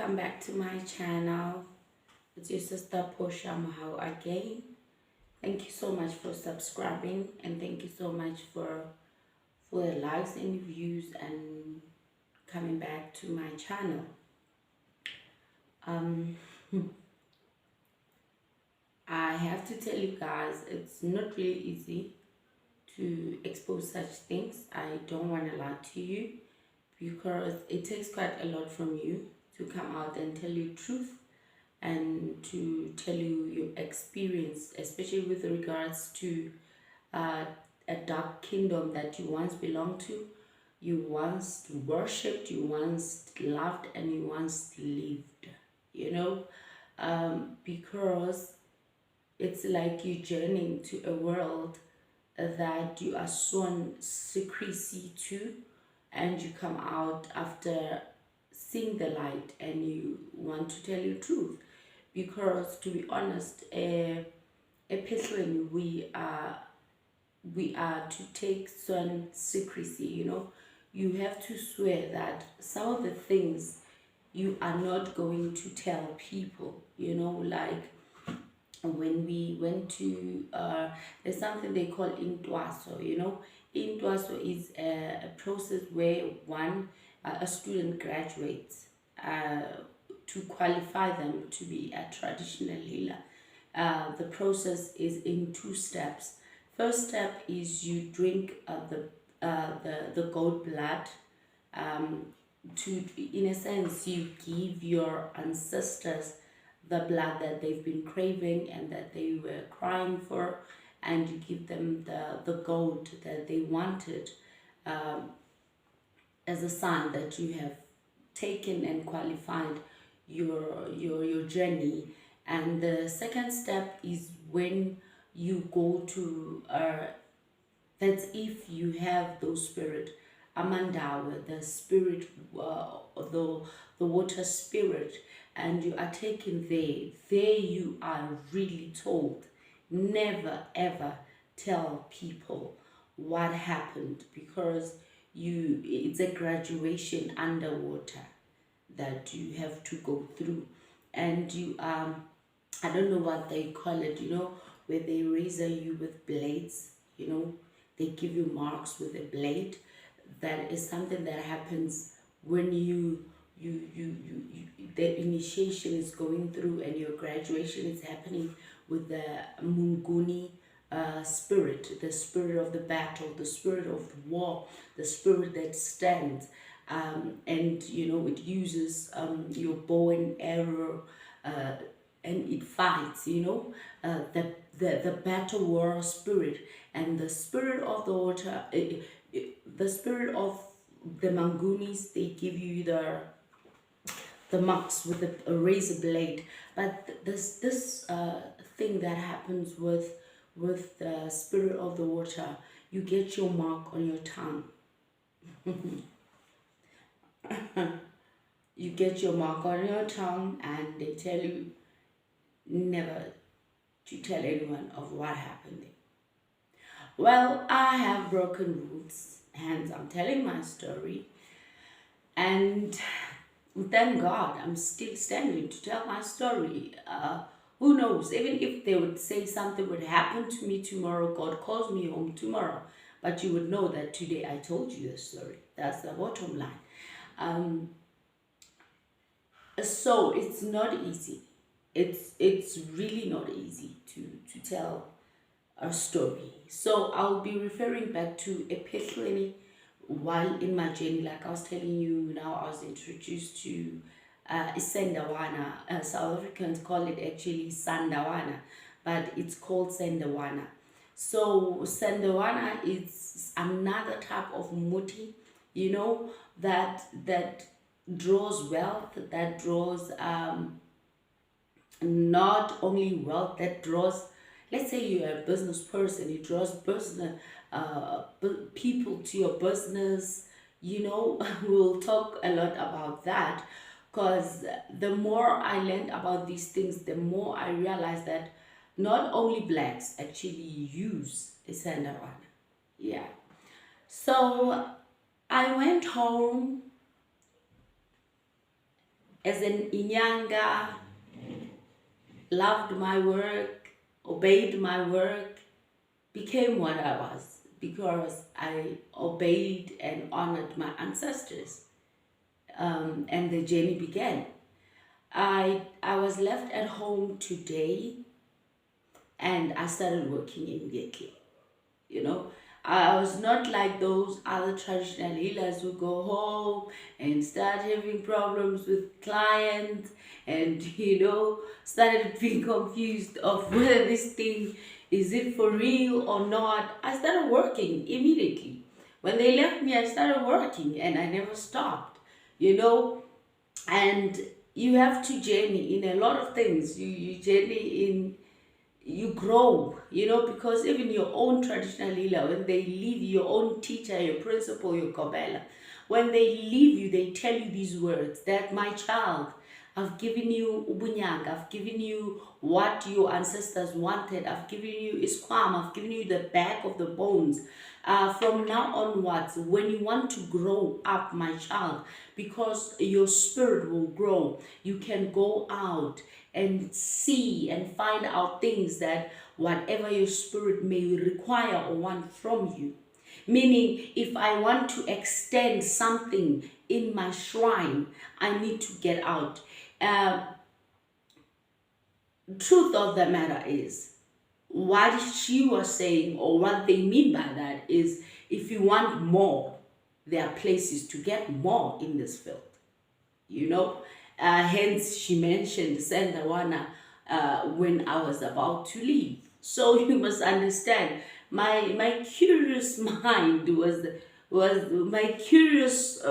welcome back to my channel. It's your sister Portia again. Thank you so much for subscribing, and thank you so much for the likes and views and coming back to my channel. um I have to tell you guys, it's not really easy to expose such things. I don't want to lie to you, because it takes quite a lot from you to come out and tell you truth, and to tell you your experience, especially with regards to uh, a dark kingdom that you once belonged to, you once worshipped, you once loved, and you once lived, because it's like you journeying to a world that you are sworn secrecy to, and you come out after seeing the light and you want to tell your truth. Because to be honest, we are to take certain secrecy. You have to swear that some of the things you are not going to tell people, like when we went to there's something they call intwaso. Intwaso is a process where a student graduates to qualify them to be a traditional healer. The process is in two steps. First step is you drink the goat blood, to, in a sense, you give your ancestors the blood that they've been craving and that they were crying for, and you give them the goat that they wanted, as a sign that you have taken and qualified your journey. And the second step is when you go to that's if you have those spirit amandawe, the spirit, the water spirit, and you are taken there you are really told never ever tell people what happened, because it's a graduation underwater that you have to go through. And you I don't know what they call it, where they razor you with blades, they give you marks with a blade. That is something that happens when the initiation is going through and your graduation is happening with the munguni spirit, the spirit of the battle, the spirit of the war, the spirit that stands, and it uses your bow and arrow, and it fights, the battle war spirit. And the spirit of the water, the spirit of the mangunis, they give you the marks with a razor blade. But this thing that happens with the spirit of the water, you get your mark on your tongue. You get your mark on your tongue, and they tell you never to tell anyone of what happened there. Well, I have broken rules, hence I'm telling my story, and thank God I'm still standing to tell my story. Who knows, even if they would say something would happen to me tomorrow, God calls me home tomorrow, but you would know that today I told you the story. That's the bottom line. So it's not easy. It's really not easy to tell a story. So I'll be referring back to Epiphany while in my journey. Like I was telling you, now I was introduced to Sandawana. South Africans call it actually Sandawana, but it's called Sandawana. So Sandawana is another type of muti, that draws wealth, that draws not only wealth, that draws, let's say you're a business person, it draws business people to your business. We'll talk a lot about that, because the more I learned about these things, the more I realized that not only blacks actually use Sandawana. Yeah. So I went home as an Inyanga, loved my work, obeyed my work, became what I was because I obeyed and honored my ancestors. And the journey began. I was left at home today and I started working immediately. You know, I was not like those other traditional healers who go home and start having problems with clients and, started being confused of whether this thing is it for real or not. I started working immediately. When they left me, I started working and I never stopped, and you have to journey in a lot of things. You journey in, you grow, because even your own traditional healer, when they leave, your own teacher, your principal, your kobela, when they leave you, they tell you these words that, my child, I've given you ubunyanga, I've given you what your ancestors wanted, I've given you isquam, I've given you the back of the bones. From now onwards, when you want to grow up, my child, because your spirit will grow, you can go out and see and find out things that whatever your spirit may require or want from you. Meaning, if I want to extend something in my shrine, I need to get out. Truth of the matter is, what she was saying, or what they mean by that, is if you want more, there are places to get more in this field. Hence she mentioned Sandawana when I was about to leave. So you must understand, my curious mind was my curious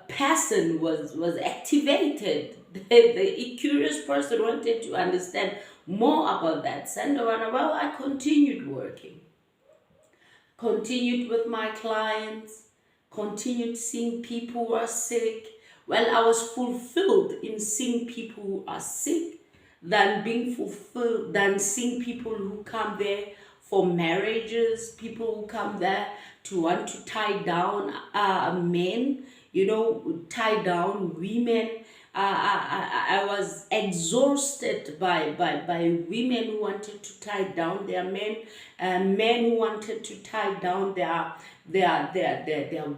person was activated. The curious person wanted to understand more about that. Sandawana, well, I continued working, continued with my clients, continued seeing people who are sick. Well, I was fulfilled in seeing people who are sick than being fulfilled, than seeing people who come there for marriages, people who come there to want to tie down men, tie down women. I was exhausted by women who wanted to tie down their men, men who wanted to tie down their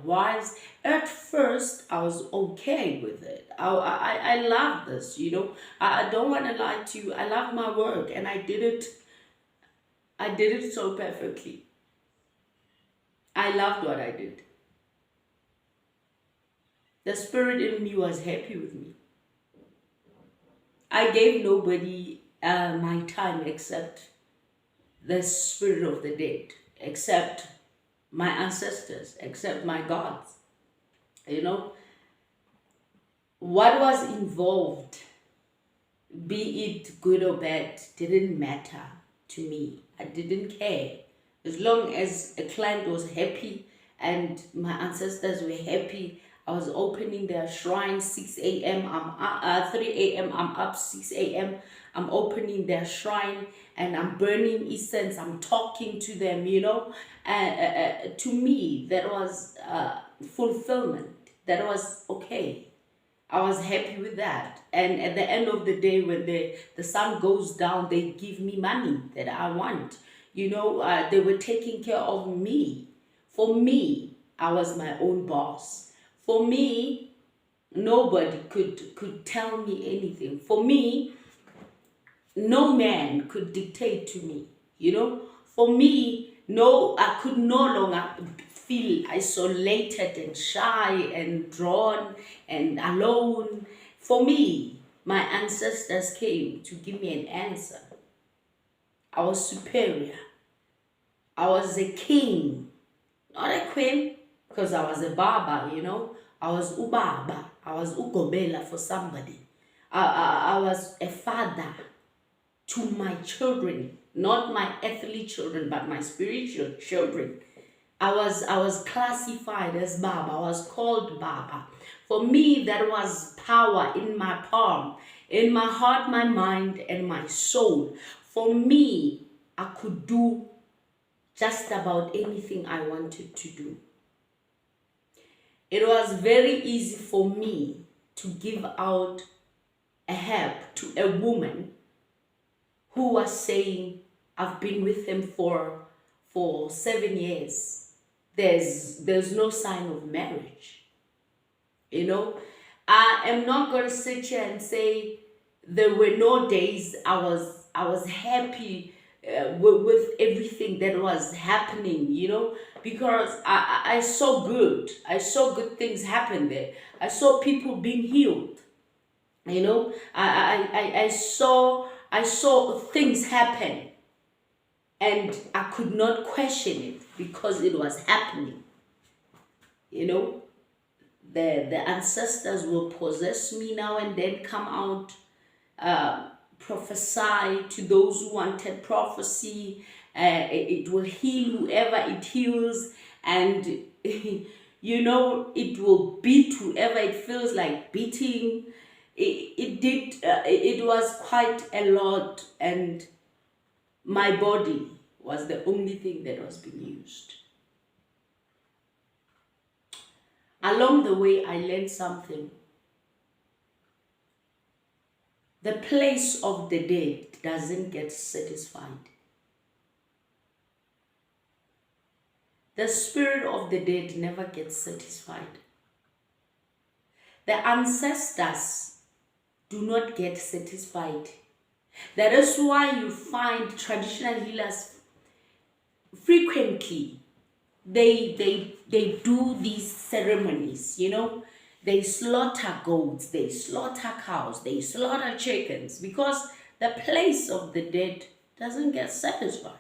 wives. At first, I was okay with it. I love this, I don't want to lie to you. I love my work, and I did it so perfectly. I loved what I did. The spirit in me was happy with me. I gave nobody my time except the spirit of the dead, except my ancestors, except my gods. What was involved, be it good or bad, didn't matter to me. I didn't care. As long as a client was happy and my ancestors were happy, I was opening their shrine 6 a.m. 3 a.m. I'm up 6 a.m. I'm opening their shrine and I'm burning incense. I'm talking to them, to me, that was fulfillment. That was okay. I was happy with that. And at the end of the day, when the sun goes down, they give me money that I want. They were taking care of me. For me, I was my own boss. For me, nobody could tell me anything. For me, no man could dictate to me. For me, I could no longer feel isolated and shy and drawn and alone. For me, my ancestors came to give me an answer. I was superior. I was a king, not a queen, because I was a baba, I was ubaba. I was ugobela for somebody. I was a father to my children, not my earthly children, but my spiritual children. I was classified as Baba. I was called Baba. For me, that was power in my palm, in my heart, my mind, and my soul. For me, I could do just about anything I wanted to do. It was very easy for me to give out a help to a woman who was saying, I've been with him for 7 years. There's no sign of marriage. You know, I am not going to sit here and say there were no days I was happy with everything that was happening, you know, because I saw good. I saw good things happen there. I saw people being healed. You know, I saw things happen, and I could not question it because it was happening. You know, the ancestors will possess me now and then, come out, prophesy to those who wanted prophecy. It will heal whoever it heals, and you know, it will beat whoever it feels like beating. It was quite a lot, and my body was the only thing that was being used. Along the way, I learned something. The place of the dead doesn't get satisfied. The spirit of the dead never gets satisfied. The ancestors do not get satisfied. That is why you find traditional healers frequently, they do these ceremonies, you know. They slaughter goats, they slaughter cows, they slaughter chickens, because the place of the dead doesn't get satisfied.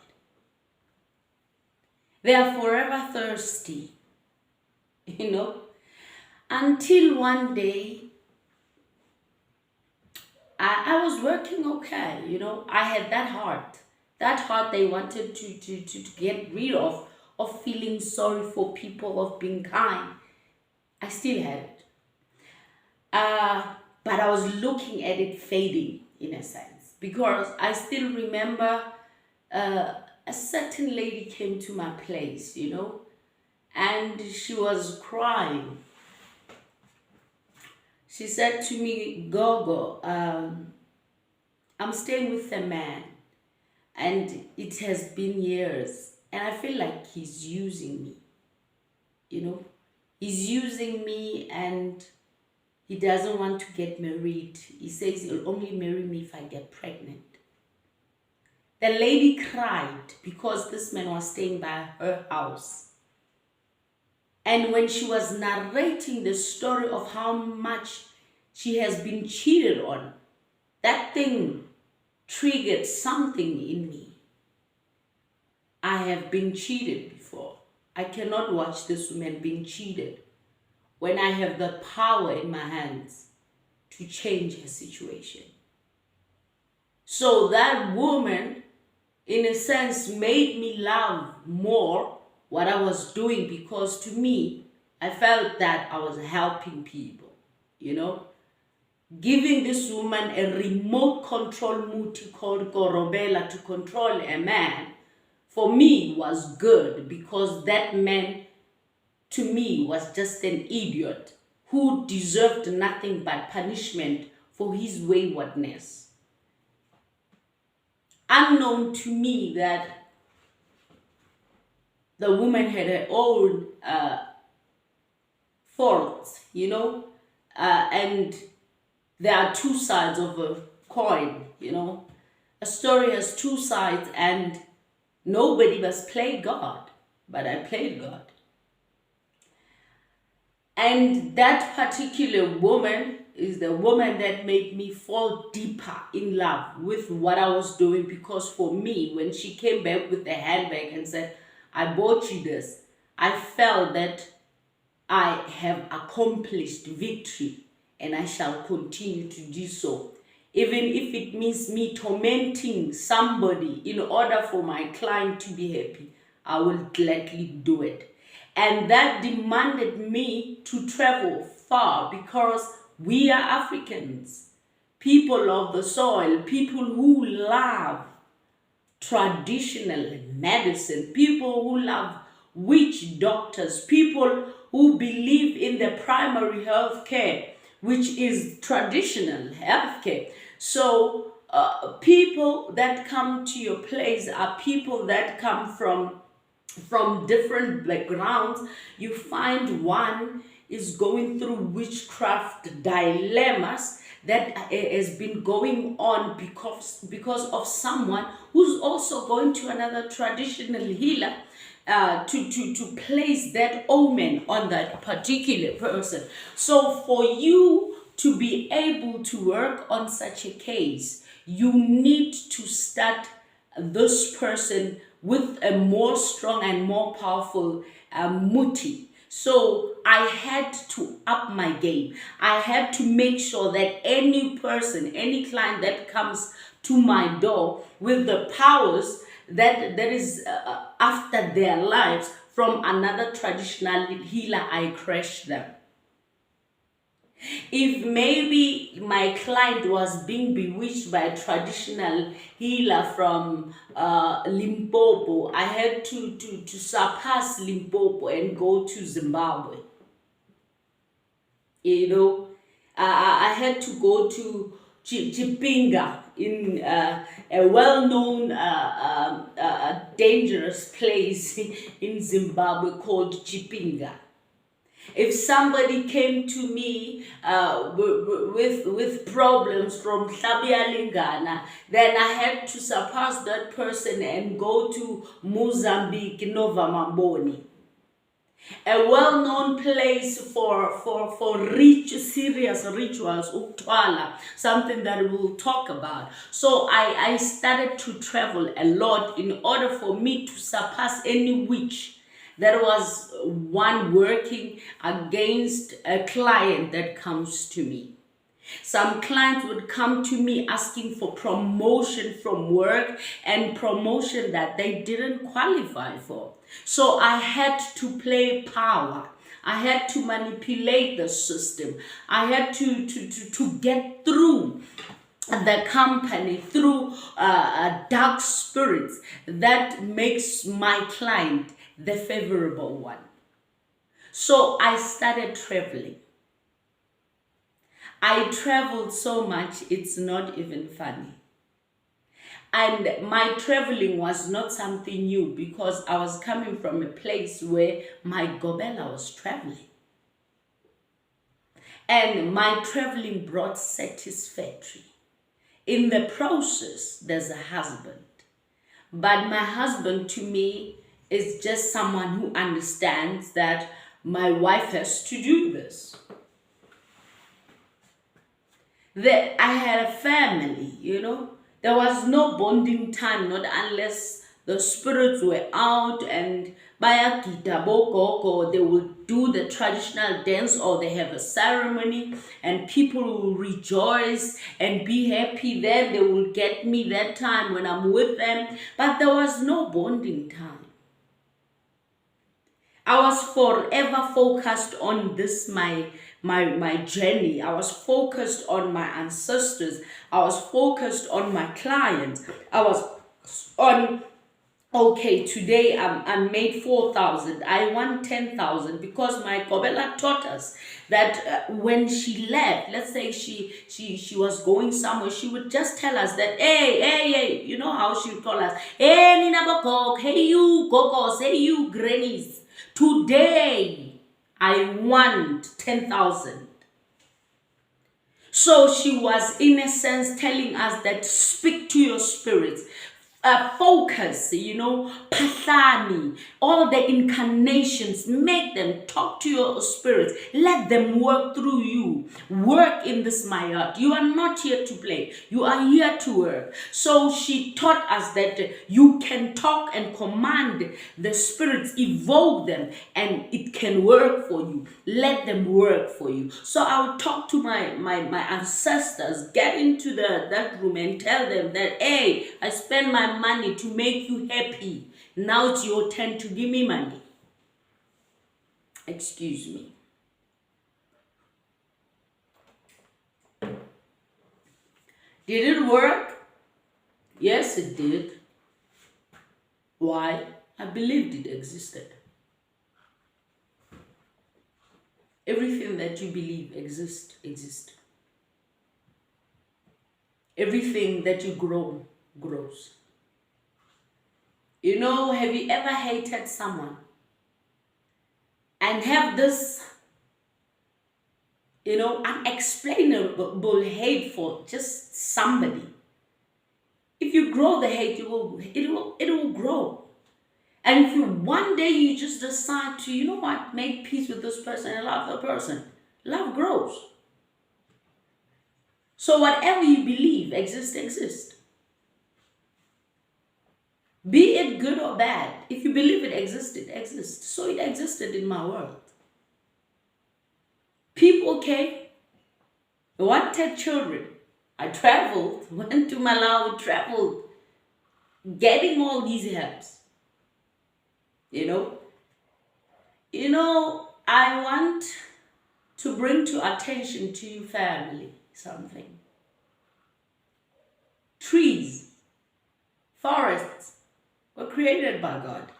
They are forever thirsty, you know, until one day I was working okay, you know. I had that heart they wanted to get rid of feeling sorry for people, of being kind. I still had it. But I was looking at it fading, in a sense, because I still remember a certain lady came to my place, you know, and she was crying. She said to me, Gogo, I'm staying with a man, and it has been years, and I feel like he's using me, you know. He's using me, and he doesn't want to get married. He says he'll only marry me if I get pregnant. The lady cried because this man was staying by her house. And when she was narrating the story of how much she has been cheated on, that thing triggered something in me. I have been cheated before. I cannot watch this woman being cheated when I have the power in my hands to change her situation. So that woman, in a sense, made me love more what I was doing, because to me, I felt that I was helping people, you know. Giving this woman a remote control muti called Korobela to control a man, for me was good, because that man to me was just an idiot who deserved nothing but punishment for his waywardness. Unknown to me that the woman had her own faults, you know, and there are two sides of a coin, you know. A story has two sides, and nobody must play God, but I played God. And that particular woman is the woman that made me fall deeper in love with what I was doing, because for me, when she came back with the handbag and said, I bought you this, I felt that I have accomplished victory, and I shall continue to do so. Even if it means me tormenting somebody in order for my client to be happy, I will gladly do it. And that demanded me to travel far, because we are Africans, people of the soil, people who love traditional medicine, people who love witch doctors, people who believe in the primary health care. which is traditional healthcare. So people that come to your place are people that come from different backgrounds. You find one is going through witchcraft dilemmas that has been going on because of someone who's also going to another traditional healer to place that omen on that particular person. So for you to be able to work on such a case, you need to start this person with a more strong and more powerful muti. So I had to up my game. I had to make sure that any person, any client that comes to my door with the powers that is after their lives from another traditional healer, I crush them. If maybe my client was being bewitched by a traditional healer from Limpopo, I had to surpass Limpopo and go to Zimbabwe. You know, I had to go to Chipinga in a well-known dangerous place in Zimbabwe called Chipinga. If somebody came to me with problems from Hlabialingana, then I had to surpass that person and go to Mozambique, Nova Mamboni, a well-known place for rich, serious rituals, uktwala, something that we'll talk about. So I started to travel a lot in order for me to surpass any witch that was one working against a client that comes to me. Some clients would come to me asking for promotion from work and promotion that they didn't qualify for. So I had to play power. I had to manipulate the system. I had to get through the company through dark spirits that makes my client the favorable one. So I started traveling. I traveled so much, it's not even funny. And my traveling was not something new because I was coming from a place where my gobela was traveling. And my traveling brought satisfaction. In the process, there's a husband. But my husband to me is just someone who understands that my wife has to do this. That I had a family, you know. There was no bonding time, not unless the spirits were out and bayagida bogogo, they would do the traditional dance or they have a ceremony and people will rejoice and be happy. Then they will get me that time when I'm with them. But there was no bonding time. I was forever focused on this, my journey. I was focused on my ancestors. I was focused on my clients. I was on, okay, today I made 4,000. I want 10,000 because my Kobela taught us that when she left, let's say she was going somewhere, she would just tell us that, hey, you know how she would call us, hey, Nina Bokok, hey, you Gogos, hey, you Grannies. Today, I want 10,000. So she was, in a sense, telling us that speak to your spirits. Focus, you know, pathani, all the incarnations, make them talk to your spirits, let them work through you, work in this Mayat. You are not here to play, you are here to work. So she taught us that you can talk and command the spirits, evoke them, and it can work for you. Let them work for you. So I would talk to my ancestors, get into that room and tell them that, hey, I spend my money to make you happy. Now it's your turn to give me money. Excuse me. Did it work? Yes, it did. Why? I believed it existed. Everything that you believe exists. Everything that you grow, grows. You know, have you ever hated someone and have this, unexplainable hate for just somebody? If you grow the hate, it will grow. And if you one day you just decide to, make peace with this person and love the person, love grows. So whatever you believe exists. Be it good or bad, if you believe it exists, it exists. So it existed in my world. People came, wanted children. I traveled, went to Malawi, traveled, getting all these helps. I want to bring to attention to you, family, something. Trees, forests were created by God.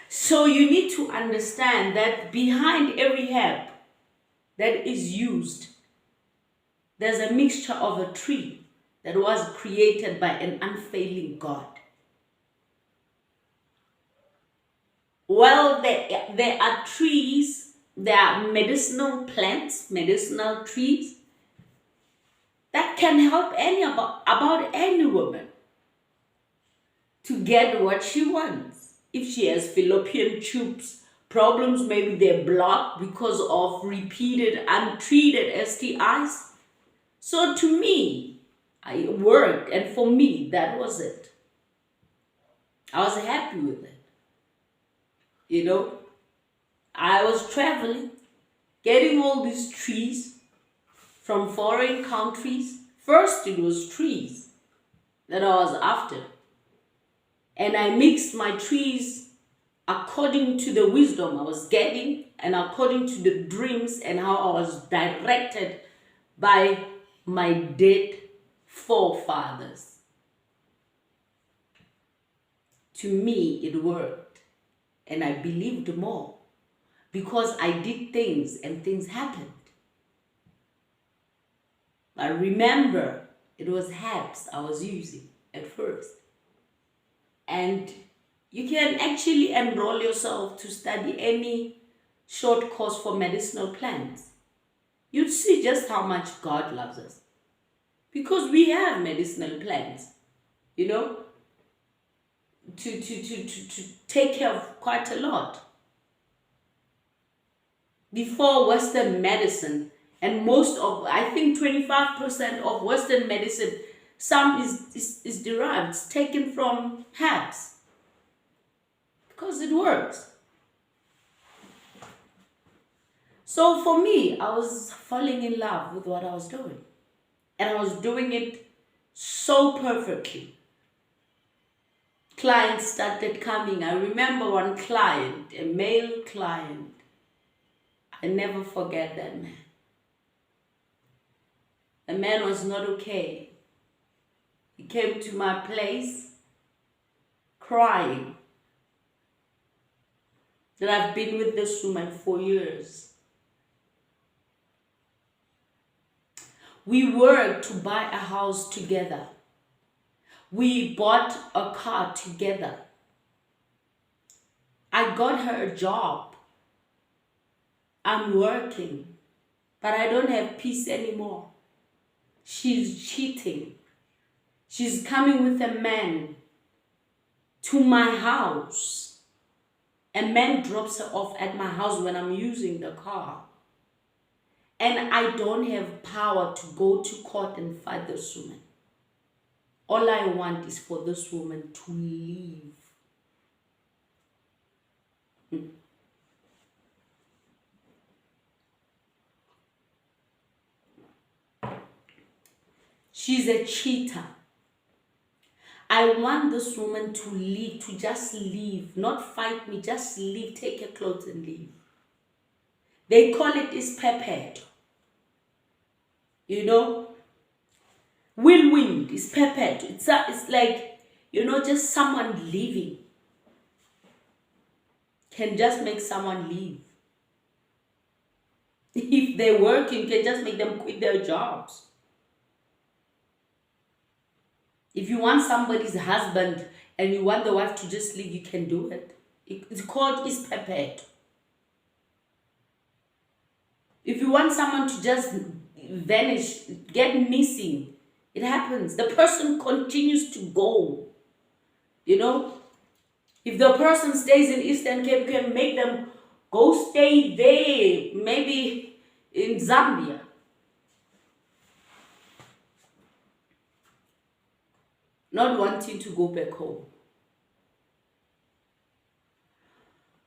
So you need to understand that behind every herb that is used, there's a mixture of a tree that was created by an unfailing God. Well, there are trees, there are medicinal plants, medicinal trees that can help about any woman to get what she wants. If she has fallopian tubes problems, maybe they're blocked because of repeated untreated STIs. So to me, I worked, and for me, that was it. I was happy with it. I was traveling, getting all these trees from foreign countries. First, it was trees that I was after. And I mixed my trees according to the wisdom I was getting and according to the dreams and how I was directed by my dead forefathers. To me, it worked. And I believed more because I did things and things happened. I remember it was herbs I was using at first. And you can actually enroll yourself to study any short course for medicinal plants. You'd see just how much God loves us. Because we have medicinal plants, to take care of quite a lot. Before Western medicine, and I think 25% of Western medicine, some is derived, it's taken from herbs. Because it works. So for me, I was falling in love with what I was doing. And I was doing it so perfectly. Clients started coming. I remember one client, a male client. I never forget that man. The man was not okay. He came to my place crying that I've been with this woman for years. We worked to buy a house together. We bought a car together. I got her a job. I'm working, but I don't have peace anymore. She's cheating. She's coming with a man to my house. A man drops her off at my house when I'm using the car. And I don't have power to go to court and fight this woman. All I want is for this woman to leave. She's a cheater. I want this woman to leave, to just leave, not fight me, just leave, take her clothes and leave. They call it ispepeto. Whirlwind is perpetual. It's like, just someone leaving. can just make someone leave. If they work, you can just make them quit their jobs. If you want somebody's husband and you want the wife to just leave, you can do it. It's called ispepet. If you want someone to just vanish, get missing, it happens. The person continues to go. You know, if the person stays in Eastern Cape, you can make them go stay there, maybe in Zambia. Not wanting to go back home.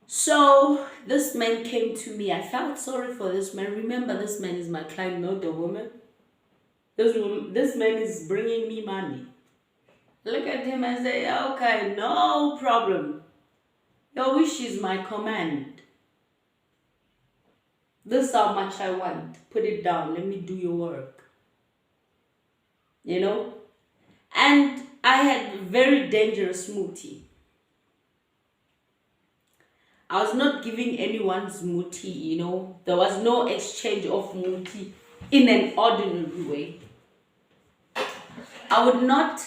So this man came to me. I felt sorry for this man. Remember, this man is my client, not the woman. This man is bringing me money. Look at him and say, okay, no problem. Your wish is my command. This is how much I want. Put it down. Let me do your work. You know? And I had very dangerous muti. I was not giving anyone's muti, you know. There was no exchange of muti in an ordinary way. I would not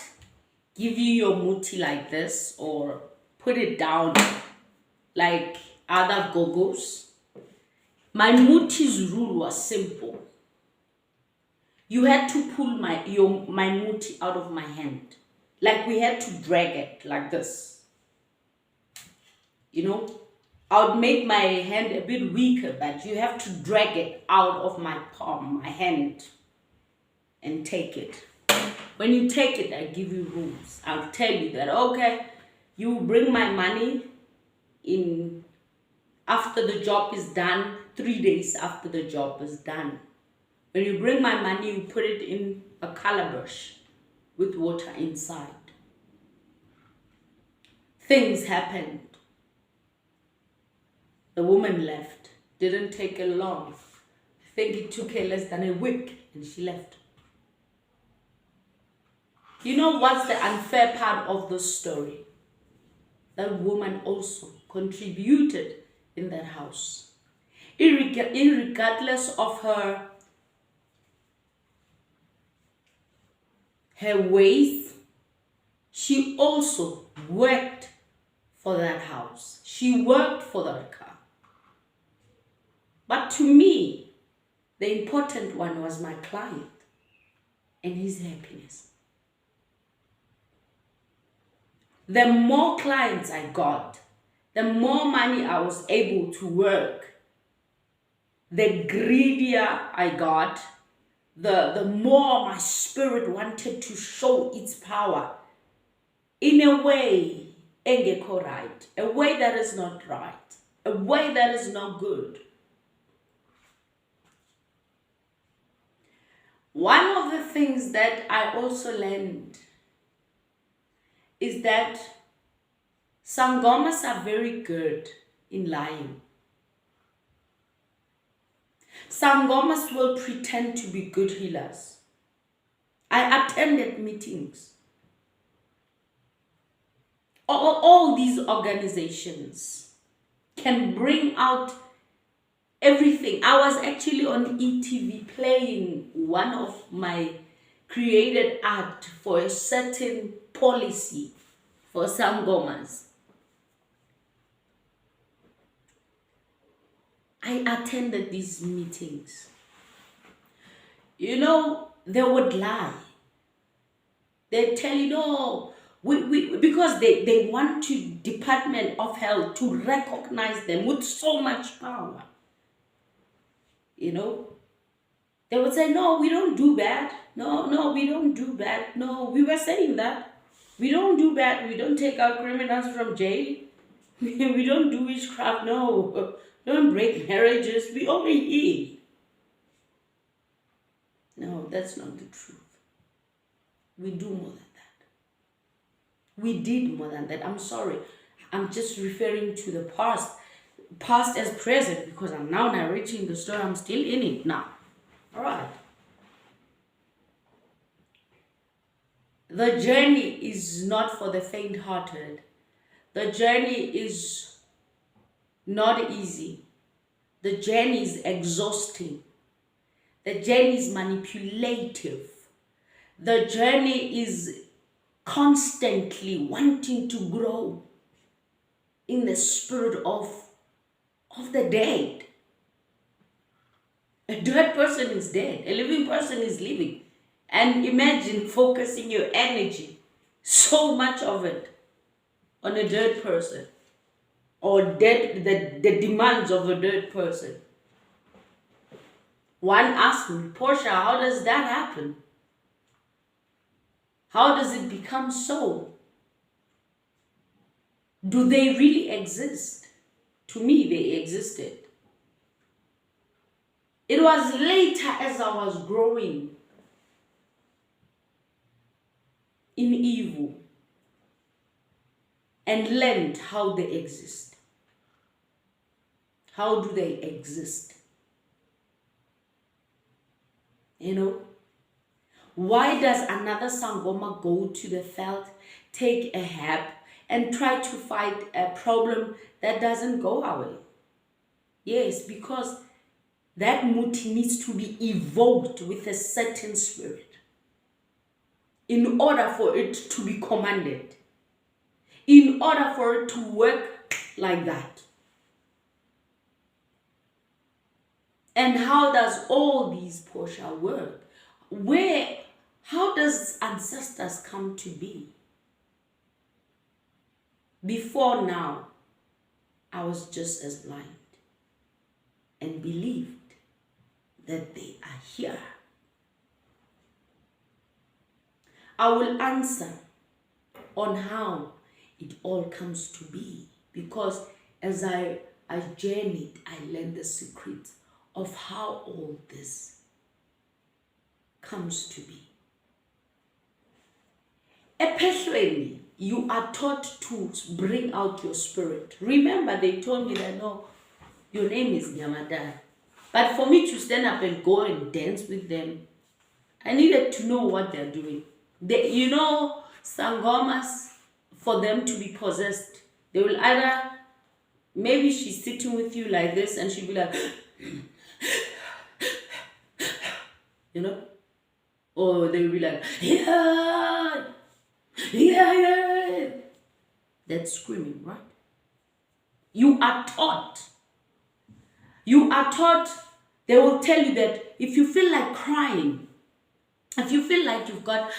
give you your muti like this or put it down like other gogos. My muti's rule was simple. You had to pull my muti out of my hand. Like we had to drag it like this. You know, I would make my hand a bit weaker, but you have to drag it out of my palm, my hand, and take it. When you take it, I give you rules. I'll tell you that, okay, you bring my money in after the job is done, 3 days after the job is done. When you bring my money, you put it in a calabash with water inside. Things happened. The woman left. Didn't take her long. I think it took her less than a week and she left. You know what's the unfair part of the story? That woman also contributed in that house. Irregardless of her ways, she also worked for that house. She worked for that car. But to me, the important one was my client and his happiness. The more clients I got, the more money I was able to work, the greedier I got, the more my spirit wanted to show its power in a way, engekho right, a way that is not right, a way that is not good. One of the things that I also learned is that Sangomas are very good in lying. Sangomas will pretend to be good healers. I attended meetings. All these organizations can bring out everything. I was actually on ETV playing one of my created art for a certain policy for Sangomas. I attended these meetings. You know, they would lie. They tell you, no, because they want to Department of Health to recognize them with so much power. You know, they would say, no, we don't do bad. No, we don't do bad. No, we were saying that. We don't do bad. We don't take our criminals from jail. We don't do witchcraft. No, don't break marriages. We only heal. No, that's not the truth. We do more than that. We did more than that. I'm sorry. I'm just referring to the past as present, because I'm now narrating the story. I'm still in it now. All right. The journey is not for the faint-hearted. The journey is not easy. The journey is exhausting. The journey is manipulative. The journey is constantly wanting to grow in the spirit of the dead. A dead person is dead. A living person is living. And imagine focusing your energy, so much of it, on a dead person, or the demands of a dead person. One asked me, Portia, how does that happen? How does it become so? Do they really exist? To me, they existed. It was later, as I was growing in evil, and learned how they exist. How do they exist? You know? Why does another Sangoma go to the field, take a herb, and try to fight a problem that doesn't go away? Yes, because that muti needs to be evoked with a certain spirit in order for it to be commanded, in order for it to work like that. And how does all these Portia work? How does ancestors come to be? Before now, I was just as blind and believed that they are here. I will answer on how it all comes to be, because as I journeyed, I learned the secret of how all this comes to be. Especially, you are taught to bring out your spirit. Remember, they told me that, no, your name is Nyamada. But for me to stand up and go and dance with them, I needed to know what they're doing. Sangomas, for them to be possessed, they will either, maybe she's sitting with you like this and she'll be like, or they'll be like, yeah. That's screaming, right? You are taught, they will tell you that if you feel like crying, if you feel like you've got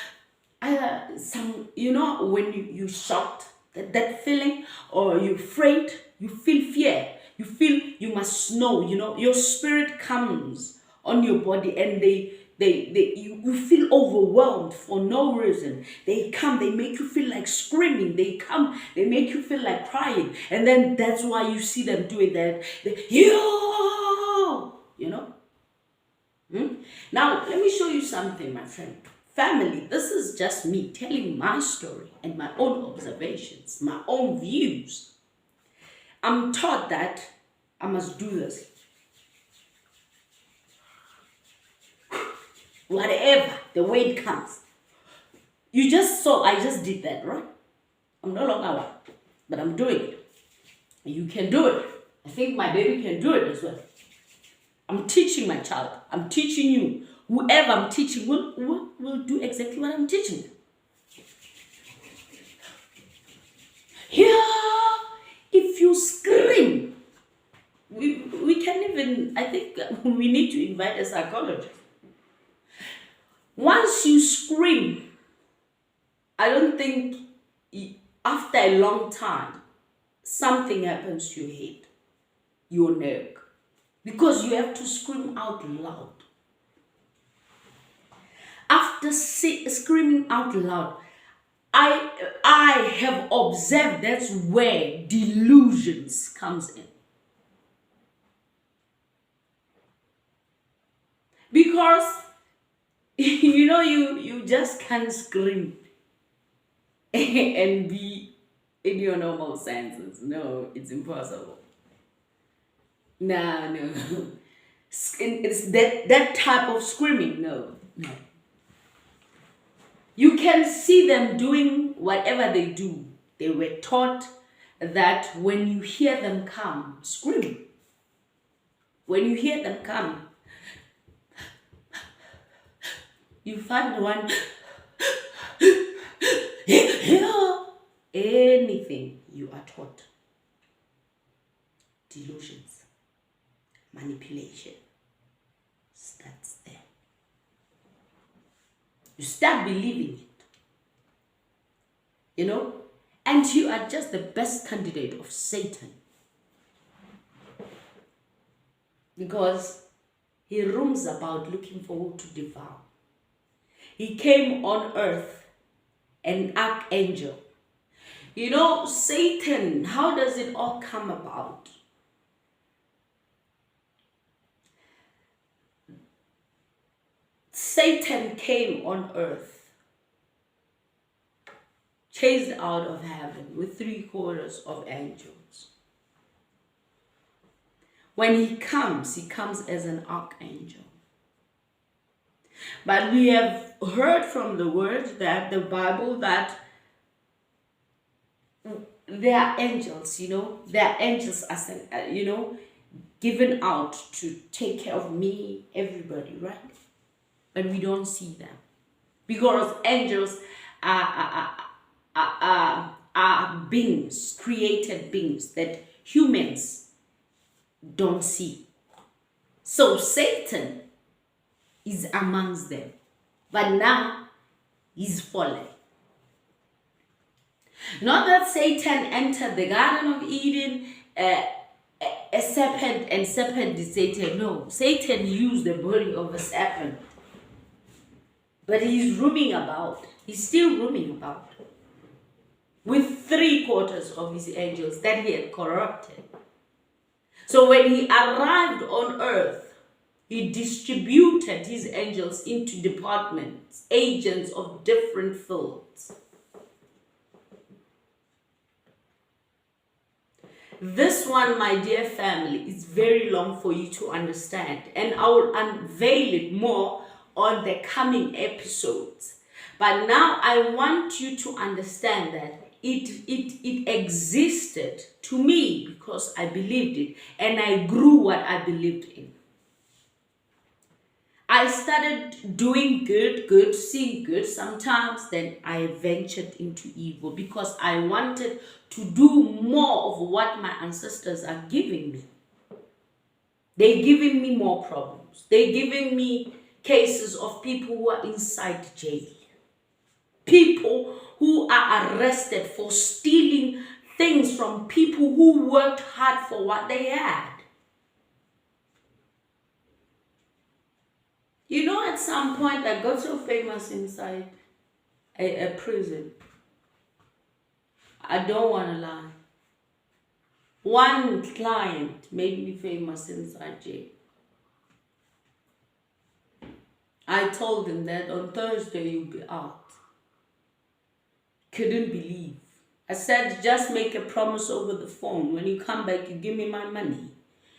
when you shocked, that feeling, or you're afraid, you feel fear, you feel you must know, your spirit comes on your body and you feel overwhelmed for no reason. They come, they make you feel like screaming. They come, they make you feel like crying. And then that's why you see them doing that. Now, let me show you something, my friend. Family, this is just me telling my story and my own observations, my own views. I'm taught that I must do this. Whatever, the way it comes. You just saw, I just did that, right? I'm no longer one, but I'm doing it. You can do it. I think my baby can do it as well. I'm teaching my child. I'm teaching you. Whoever I'm teaching will do exactly what I'm teaching them. Here, if you scream, we can even, I think we need to invite a psychologist. Once you scream, I don't think after a long time, something happens to your head, your neck, because you have to scream out loud. After screaming out loud, I have observed that's where delusions comes in. Because you just can't scream and be in your normal senses. No, it's impossible. No. It's that type of screaming. No. You can see them doing whatever they do. They were taught that when you hear them come, scream. When you hear them come, you find one, anything you are taught. Delusions, manipulation starts there. You start believing it. You know? And you are just the best candidate of Satan. Because he roams about looking for who to devour. He came on earth, an archangel. You know, Satan, how does it all come about? Satan came on earth, chased out of heaven with 3/4 of angels. When he comes as an archangel. But we have heard from the word that the Bible that there are angels, you know, there are angels as you know, given out to take care of me, everybody, right? But we don't see them because angels are beings, created beings that humans don't see. So Satan is amongst them, but now he's fallen. Not that Satan entered the Garden of Eden, a serpent, and serpent is Satan. No, Satan used the body of a serpent. But he's roaming about. He's still roaming about. With 3/4 of his angels that he had corrupted. So when he arrived on earth, he distributed his angels into departments, agents of different fields. This one, my dear family, is very long for you to understand, and I will unveil it more on the coming episodes. But now I want you to understand that it existed to me because I believed it, and I grew what I believed in. I started doing good, seeing good sometimes, then I ventured into evil because I wanted to do more of what my ancestors are giving me. They're giving me more problems. They're giving me cases of people who are inside jail. People who are arrested for stealing things from people who worked hard for what they had. You know, at some point I got so famous inside a prison. I don't want to lie. One client made me famous inside jail. I told him that on Thursday you'll be out. Couldn't believe. I said, just make a promise over the phone. When you come back, you give me my money.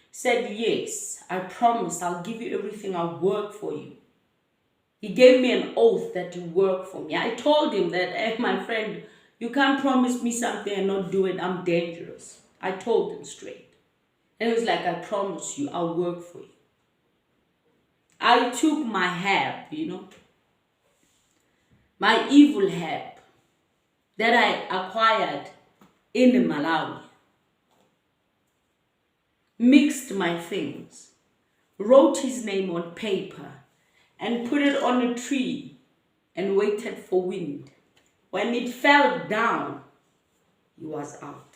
He said, yes, I promise I'll give you everything. I'll work for you. He gave me an oath that you work for me. I told him that, hey, my friend, you can't promise me something and not do it. I'm dangerous. I told him straight. And he was like, I promise you, I'll work for you. I took my herb, you know, my evil herb that I acquired in Malawi, mixed my things, wrote his name on paper, and put it on a tree and waited for wind. When it fell down, he was out.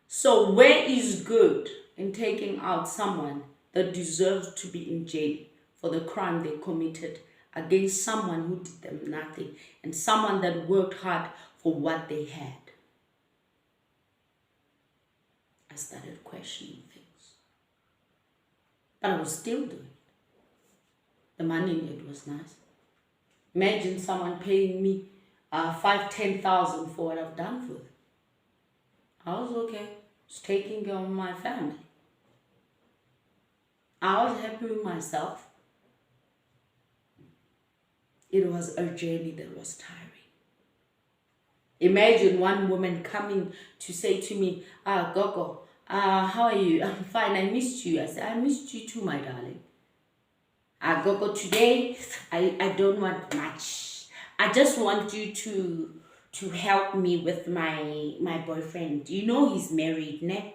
So where is good in taking out someone that deserves to be in jail for the crime they committed against someone who did them nothing and someone that worked hard for what they had? I started questioning things. But I was still doing it. The money in it was nice. Imagine someone paying me 5,000-10,000 for what I've done for them. I was okay. Just taking care of my family. I was happy with myself. It was a journey that was tiring. Imagine one woman coming to say to me, Gogo, how are you? I'm fine, I missed you. I said, I missed you too, my darling. Gogo, today, I don't want much. I just want you to help me with my boyfriend. You know he's married, ne?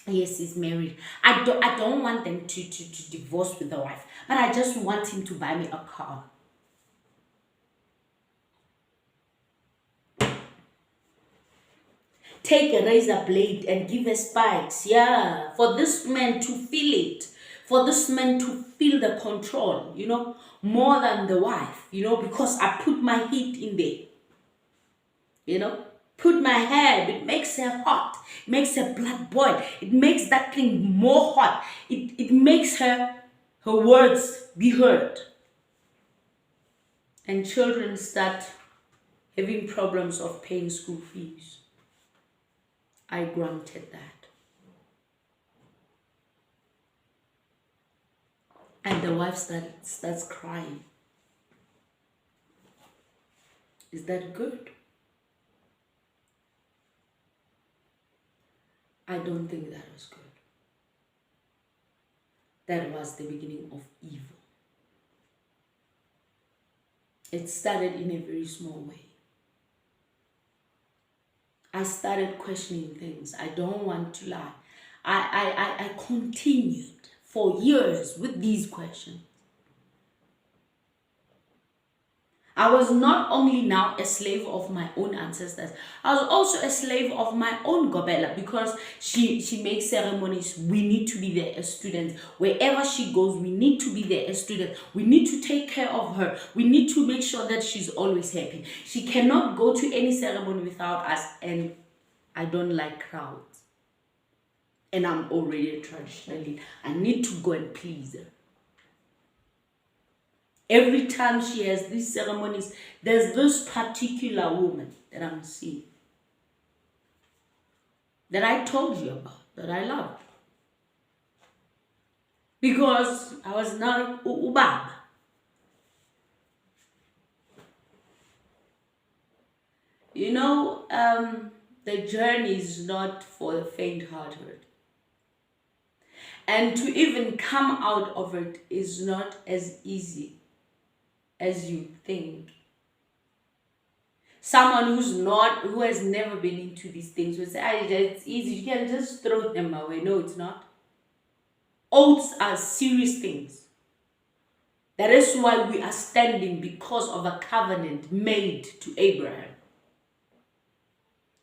Yes, he's married. I don't want them to divorce with the wife, but I just want him to buy me a car. Take a razor blade and give her spikes. Yeah, for this man to feel it. For this man to feel the control, more than the wife, because I put my heat in there, put my head, it makes her hot, it makes her blood boil, it makes that thing more hot, it makes her words be heard. And children start having problems of paying school fees. I granted that. And the wife starts crying. Is that good? I don't think that was good. That was the beginning of evil. It started in a very small way. I started questioning things. I don't want to lie. I continued for years with these questions. I was not only now a slave of my own ancestors, I was also a slave of my own Gobela, because she makes ceremonies. We need to be there as students. Wherever she goes, we need to be there as students. We need to take care of her. We need to make sure that she's always happy. She cannot go to any ceremony without us, and I don't like crowds. And I'm already a traditional leader. I need to go and please her. Every time she has these ceremonies, there's this particular woman that I'm seeing, that I told you about, that I loved. Because I was not ubaba. The journey is not for the faint-hearted. And to even come out of it is not as easy as you think. Someone who has never been into these things will say, it's easy, you can just throw them away. No, it's not. Oaths are serious things. That is why we are standing, because of a covenant made to Abraham.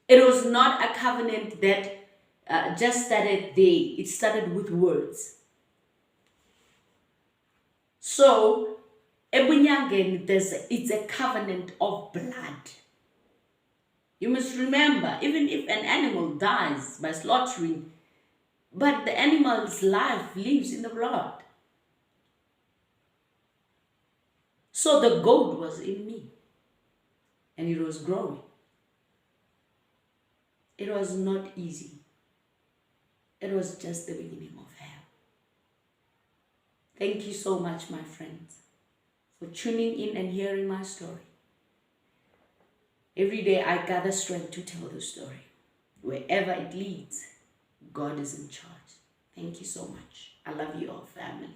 It was not a covenant that just started there. It started with words. So, Ebunyangen, it's a covenant of blood. You must remember, even if an animal dies by slaughtering, but the animal's life lives in the blood. So the goat was in me, and it was growing. It was not easy. It was just the beginning of hell. Thank you so much, my friends, for tuning in and hearing my story. Every day I gather strength to tell the story. Wherever it leads, God is in charge. Thank you so much. I love you all, family.